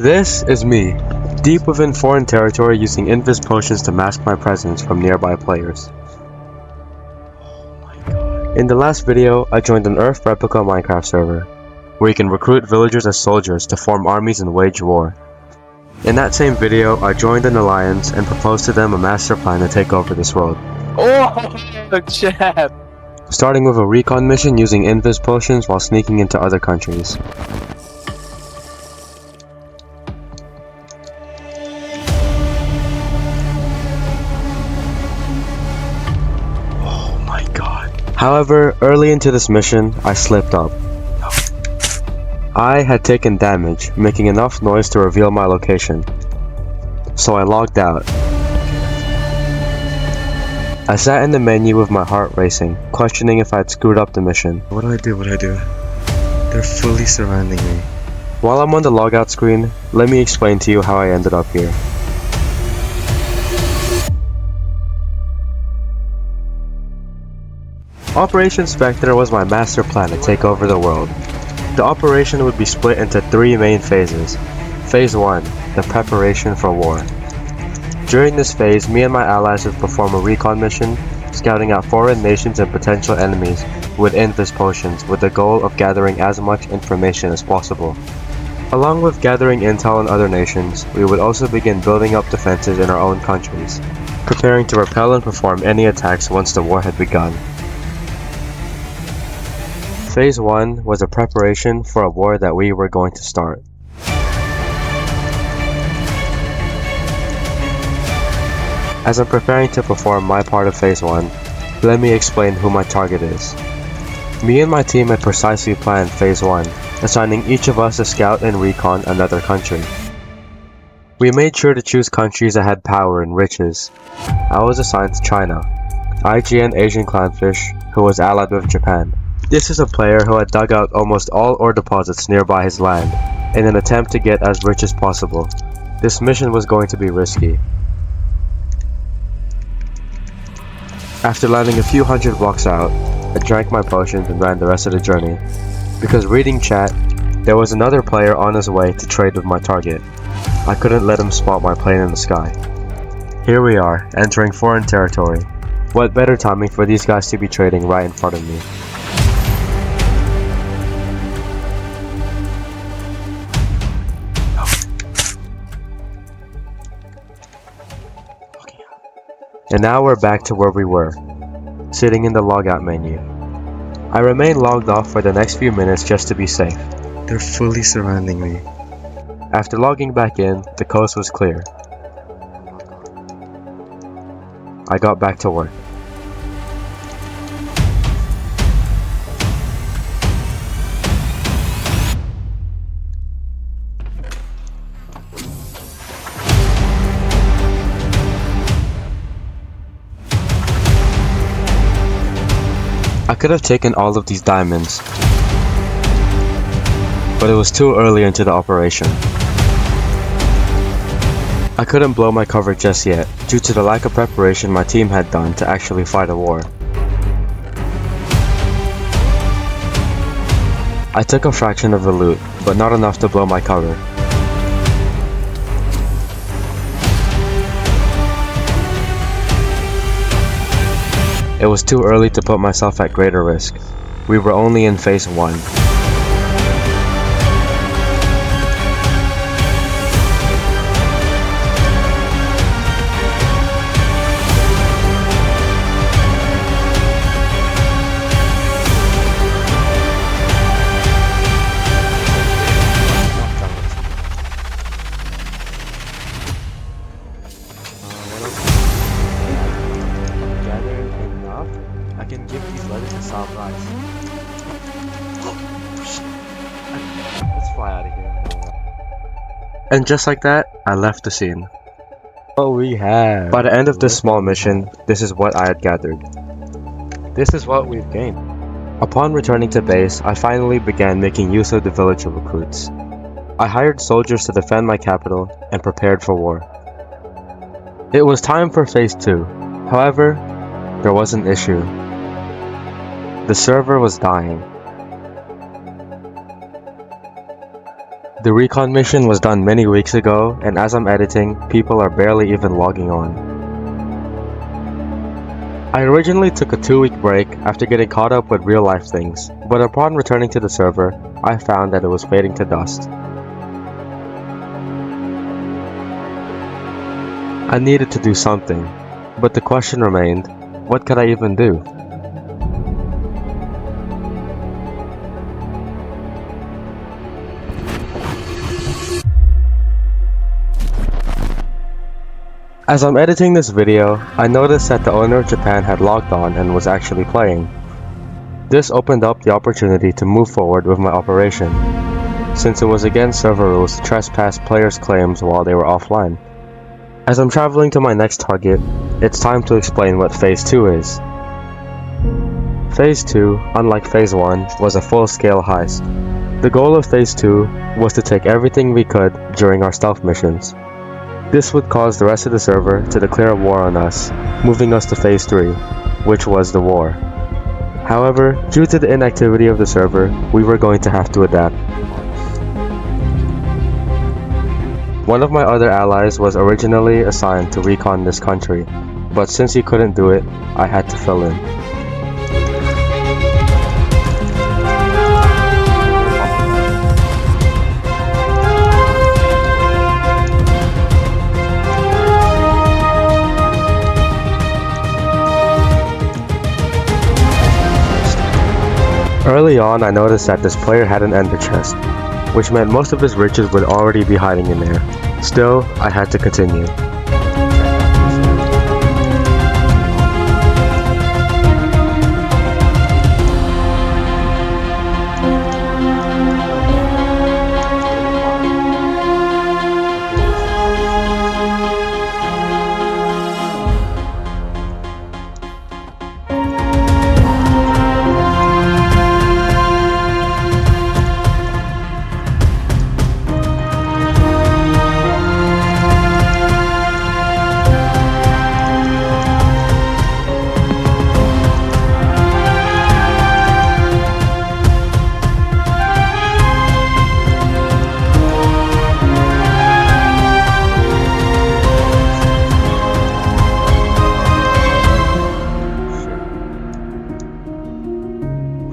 This is me, deep within foreign territory using Infuse potions to mask my presence from nearby players. In the last video, I joined an Earth replica Minecraft server, where you can recruit villagers as soldiers to form armies and wage war. In that same video, I joined an alliance and proposed to them a master plan to take over this world. Oh, chap! Starting with a recon mission using Infuse potions while sneaking into other countries. Oh my god. However, early into this mission, I slipped up. I had taken damage, making enough noise to reveal my location. So I logged out. I sat in the menu with my heart racing, questioning if I had screwed up the mission. What do I do? They're fully surrounding me. While I'm on the logout screen, let me explain to you how I ended up here. Operation Spectre was my master plan to take over the world. The operation would be split into 3 main phases. Phase 1, the preparation for war. During this phase, me and my allies would perform a recon mission, scouting out foreign nations and potential enemies with Infuse potions with the goal of gathering as much information as possible. Along with gathering intel on other nations, we would also begin building up defenses in our own countries, preparing to repel and perform any attacks once the war had begun. Phase 1 was a preparation for a war that we were going to start. As I'm preparing to perform my part of Phase 1, let me explain who my target is. Me and my team had precisely planned Phase 1, assigning each of us a scout and recon another country. We made sure to choose countries that had power and riches. I was assigned to China, IGN Asian Clownfish, who was allied with Japan. This is a player who had dug out almost all ore deposits nearby his land, in an attempt to get as rich as possible. This mission was going to be risky. After landing a few hundred blocks out, I drank my potions and ran the rest of the journey. Because reading chat, there was another player on his way to trade with my target. I couldn't let him spot my plane in the sky. Here we are, entering foreign territory. What better timing for these guys to be trading right in front of me. And now we're back to where we were, sitting in the logout menu. I remain logged off for the next few minutes just to be safe. They're fully surrounding me. After logging back in, the coast was clear. I got back to work. I could have taken all of these diamonds, but it was too early into the operation. I couldn't blow my cover just yet, due to the lack of preparation my team had done to actually fight a war. I took a fraction of the loot, but not enough to blow my cover. It was too early to put myself at greater risk. We were only in Phase 1. I can give these letters a solid rise. Let's fly out of here. And just like that, I left the scene. What we have. By the end of this small mission, this is what I had gathered. This is what we've gained. Upon returning to base, I finally began making use of the villager recruits. I hired soldiers to defend my capital and prepared for war. It was time for Phase 2. However, there was an issue. The server was dying. The recon mission was done many weeks ago, and as I'm editing, people are barely even logging on. I originally took a 2-week break after getting caught up with real life things, but upon returning to the server, I found that it was fading to dust. I needed to do something, but the question remained, what could I even do? As I'm editing this video, I noticed that the owner of Japan had logged on and was actually playing. This opened up the opportunity to move forward with my operation, since it was against server rules to trespass players' claims while they were offline. As I'm traveling to my next target, it's time to explain what Phase 2 is. Phase 2, unlike Phase 1, was a full-scale heist. The goal of Phase 2 was to take everything we could during our stealth missions. This would cause the rest of the server to declare war on us, moving us to Phase 3, which was the war. However, due to the inactivity of the server, we were going to have to adapt. One of my other allies was originally assigned to recon this country, but since he couldn't do it, I had to fill in. Early on, I noticed that this player had an ender chest, which meant most of his riches would already be hiding in there. Still, I had to continue.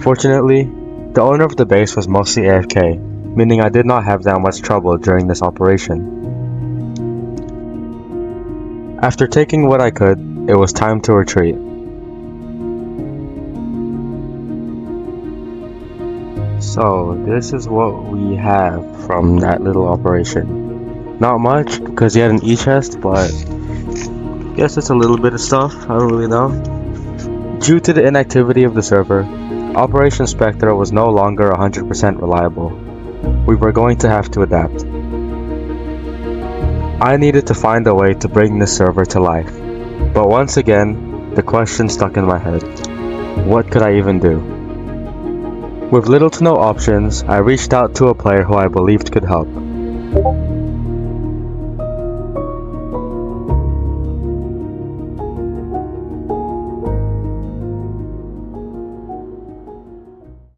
Fortunately, the owner of the base was mostly AFK, meaning I did not have that much trouble during this operation. After taking what I could, it was time to retreat. So, this is what we have from that little operation. Not much, because he had an E-chest, but I guess it's a little bit of stuff, I don't really know. Due to the inactivity of the server, Operation Spectre was no longer 100% reliable. We were going to have to adapt. I needed to find a way to bring this server to life. But once again, the question stuck in my head. What could I even do? With little to no options, I reached out to a player who I believed could help.